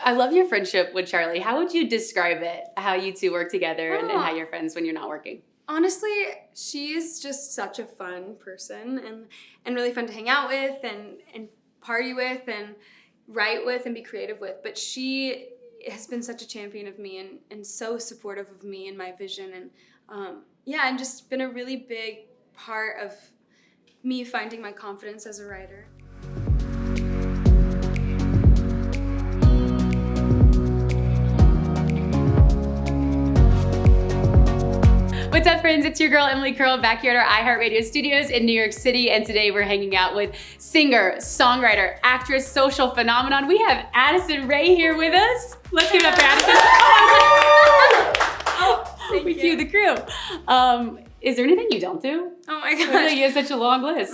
I love your friendship with Charli. How would you describe it, how you two work together and how you're friends when you're not working? Honestly, she's just such a fun person and really fun to hang out with and party with and write with and be creative with. But she has been such a champion of me and so supportive of me and my vision. And just been a really big part of me finding my confidence as a writer. What's up, friends? It's your girl, Emily Curl, back here at our iHeartRadio studios in New York City, and today we're hanging out with singer, songwriter, actress, social phenomenon. We have Addison Rae here with us. Let's give it up for Addison. We cue the crew. Is there anything you don't do? Oh my I feel gosh. like you have such a long list.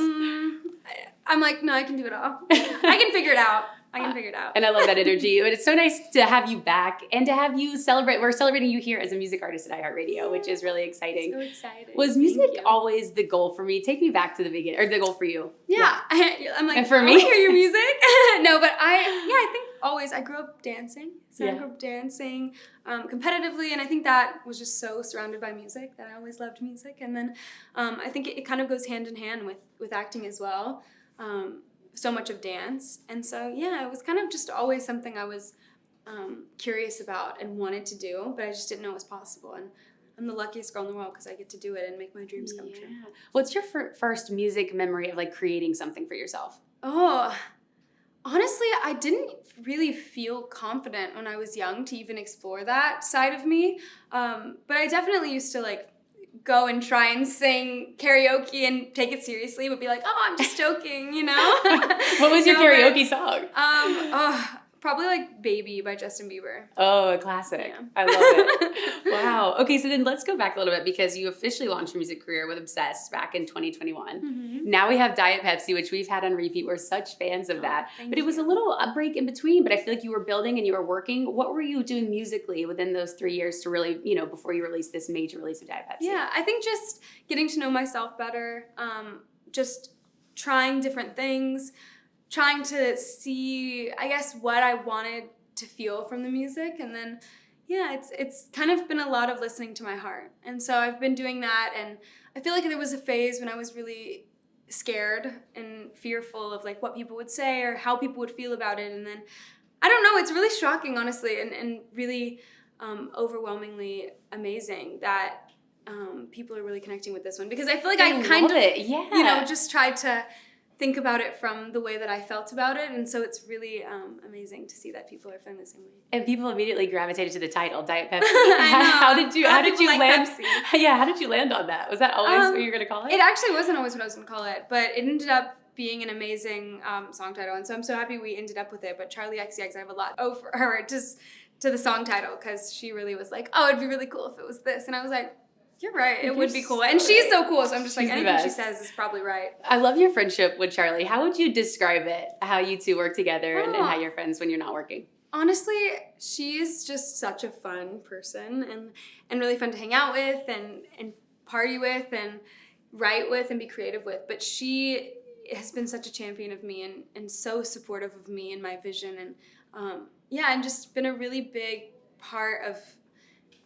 I'm like, no, I can do it all. I can figure it out. And I love that energy. But it's so nice to have you back and to have you celebrate. We're celebrating you here as a music artist at iHeartRadio, which is really exciting. So excited. Was music always the goal for me? Take me back to the beginning, or the goal for you. Yeah. I'm like, and for I me? want to hear your music. No, but I think always, I grew up dancing. So I grew up dancing competitively, and I think that was just so surrounded by music that I always loved music. And then I think it kind of goes hand in hand with acting as well. So much of dance. And so, it was kind of just always something I was curious about and wanted to do, but I just didn't know it was possible. And I'm the luckiest girl in the world because I get to do it and make my dreams come true. What's your first music memory of like creating something for yourself? Oh, honestly, I didn't really feel confident when I was young to even explore that side of me. But I definitely used to like go and try and sing karaoke and take it seriously, but be like, oh, I'm just joking, you know? What was your karaoke song? Probably like Baby by Justin Bieber. Oh, a classic. Yeah. I love it. Wow. Okay, so then let's go back a little bit because you officially launched your music career with Obsessed back in 2021. Mm-hmm. Now we have Diet Pepsi, which we've had on repeat. We're such fans of that. But it was a little break in between, but I feel like you were building and you were working. What were you doing musically within those 3 years to really, before you released this major release of Diet Pepsi? Yeah, I think just getting to know myself better, just trying different things, trying to see, I guess, what I wanted to feel from the music. And then, it's kind of been a lot of listening to my heart. And so I've been doing that. And I feel like there was a phase when I was really scared and fearful of like what people would say or how people would feel about it. And then, I don't know, it's really shocking, honestly, and really overwhelmingly amazing that people are really connecting with this one. Because I feel like I kind of, just tried to think about it from the way that I felt about it, and so it's really amazing to see that people are feeling the same way. And people immediately gravitated to the title, Diet Pepsi. I know. How did you land? Pepsi. Yeah, how did you land on that? Was that always what you were going to call it? It actually wasn't always what I was going to call it, but it ended up being an amazing song title, and so I'm so happy we ended up with it. But Charli XCX, I have a lot for her just to the song title because she really was like, oh, it'd be really cool if it was this, and I was like, you're right. It would be cool. And she's so cool. So I'm just like, anything she says is probably right. I love your friendship with Charli. How would you describe it, how you two work together and how you're friends when you're not working? Honestly, she's just such a fun person and really fun to hang out with and party with and write with and be creative with. But she has been such a champion of me and so supportive of me and my vision. And just been a really big part of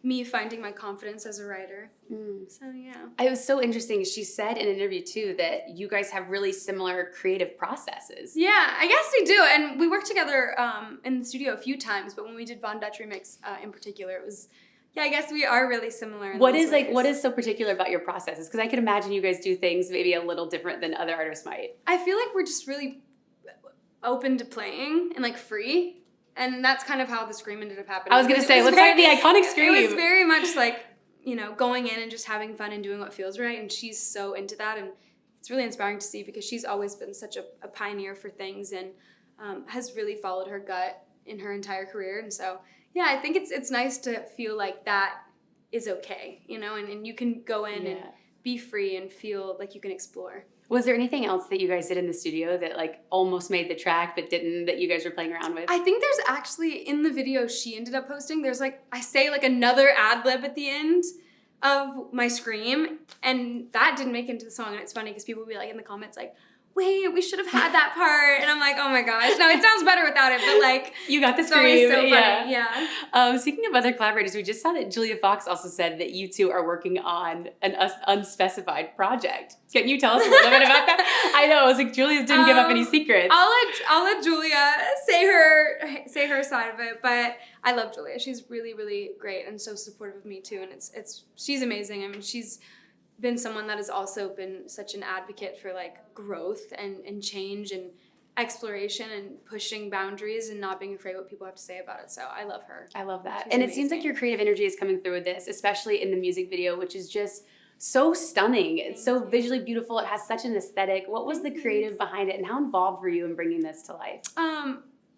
me finding my confidence as a writer. So, It was so interesting. She said in an interview, too, that you guys have really similar creative processes. Yeah, I guess we do. And we worked together in the studio a few times, but when we did Von Dutch Remix in particular, it was, I guess we are really similar in What those ways. What is so particular about your processes? Because I can imagine you guys do things maybe a little different than other artists might. I feel like we're just really open to playing and, like, free. And that's kind of how the Scream ended up happening. I was going to say, let's start the iconic Scream. It was very much like, going in and just having fun and doing what feels right. And she's so into that. And it's really inspiring to see because she's always been such a pioneer for things and has really followed her gut in her entire career. And so, I think it's nice to feel like that is okay, and you can go in and be free and feel like you can explore. Was there anything else that you guys did in the studio that like almost made the track but didn't, that you guys were playing around with? I think there's actually, in the video she ended up posting, there's like, I say like another ad lib at the end of my Scream, and that didn't make it into the song. And it's funny because people will be like in the comments like, wait, we should have had that part. And I'm like, oh my gosh. No, it sounds better without it, but like. You got the scream. So funny. Yeah. Speaking of other collaborators, we just saw that Julia Fox also said that you two are working on an unspecified project. Can you tell us a little bit about that? I know, I was like, Julia didn't give up any secrets. I'll let Julia say her side of it, but I love Julia. She's really, really great and so supportive of me too. And she's amazing. I mean, she's been someone that has also been such an advocate for like growth and change and exploration and pushing boundaries and not being afraid what people have to say about it. So I love her. I love that. She's and amazing. It seems like your creative energy is coming through with this, especially in the music video, which is just so stunning. It's so visually beautiful. It has such an aesthetic. What was the creative behind it, and how involved were you in bringing this to life?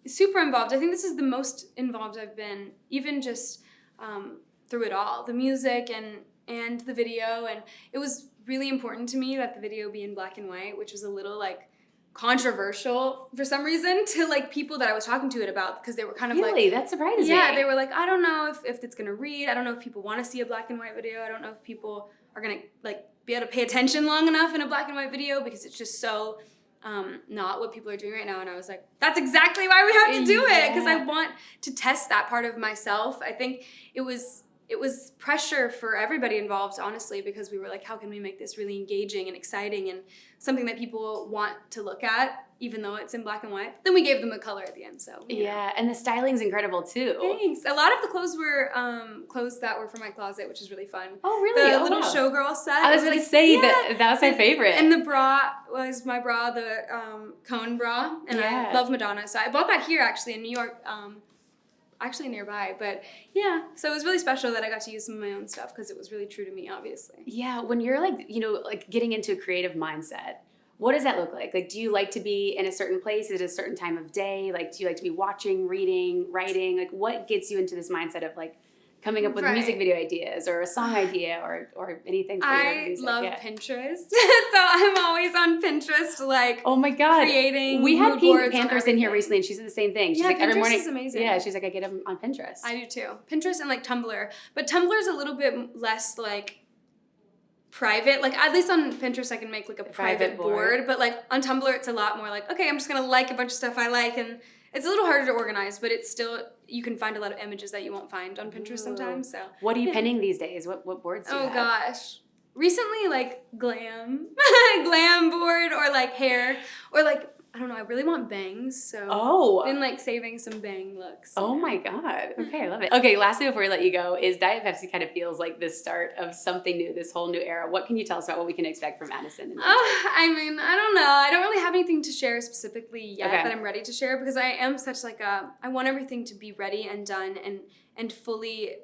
Super involved. I think this is the most involved I've been, even just through it all. The music and the video, and it was really important to me that the video be in black and white, which was a little like controversial for some reason to like people that I was talking to it about, because they were kind of really? like, That surprises me. Yeah, they were like, I don't know if it's gonna read. I don't know if people want to see a black and white video. I don't know if people are gonna like be able to pay attention long enough in a black and white video, because it's just so not what people are doing right now. And I was like, that's exactly why we have to do it, because I want to test that part of myself. I think it was pressure for everybody involved, honestly, because we were like, how can we make this really engaging and exciting and something that people want to look at, even though it's in black and white. Then we gave them a color at the end, so. Yeah, and the styling's incredible too. Thanks. A lot of the clothes were clothes that were from my closet, which is really fun. Oh, really? The little showgirl set. I was going to say that was my favorite. And the bra was my bra, the cone bra, and I love Madonna. So I bought that here, actually, in New York, actually nearby. But yeah, so it was really special that I got to use some of my own stuff, because it was really true to me, obviously. Yeah, when you're like, like getting into a creative mindset, what does that look like? Like, do you like to be in a certain place at a certain time of day? Like, do you like to be watching, reading, writing? Like, what gets you into this mindset of like coming up with music video ideas or a song idea or anything? I love Pinterest. So I'm always on Pinterest, like, oh my God, creating. We had Pink Panthers in here recently, and she said the same thing. She's like, Pinterest every morning. is amazing. Yeah, she's like, I get them on Pinterest. I do too. Pinterest and like Tumblr. But Tumblr's a little bit less like private. Like, at least on Pinterest I can make like a private board, but like on Tumblr it's a lot more like, okay, I'm just gonna like a bunch of stuff I like, and it's a little harder to organize, but it's still, you can find a lot of images that you won't find on Pinterest sometimes. So what are you pinning these days? What boards do you have? Oh gosh. Recently, like glam board, or like hair, or like, I don't know, I really want bangs, so I've been like saving some bang looks. Oh my God. Okay, I love it. Okay, lastly before we let you go, is Diet Pepsi kind of feels like the start of something new, this whole new era. What can you tell us about what we can expect from Addison? I mean, I don't know. I don't really have anything to share specifically yet that I'm ready to share, because I am such like I want everything to be ready and done and fully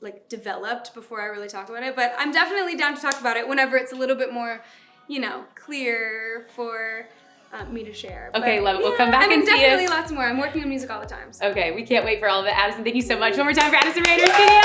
like developed before I really talk about it. But I'm definitely down to talk about it whenever it's a little bit more, clear for me to share. Okay, love it. We'll come back and see definitely lots more. I'm working on music all the time. So. Okay, we can't wait for all of it. Addison, thank you so much. One more time for Addison Rae in our studio.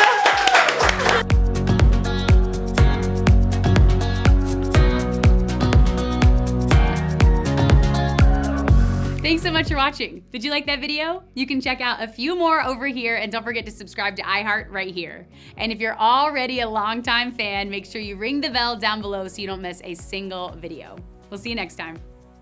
Thanks so much for watching. Did you like that video? You can check out a few more over here, and don't forget to subscribe to iHeart right here. And if you're already a longtime fan, make sure you ring the bell down below so you don't miss a single video. We'll see you next time.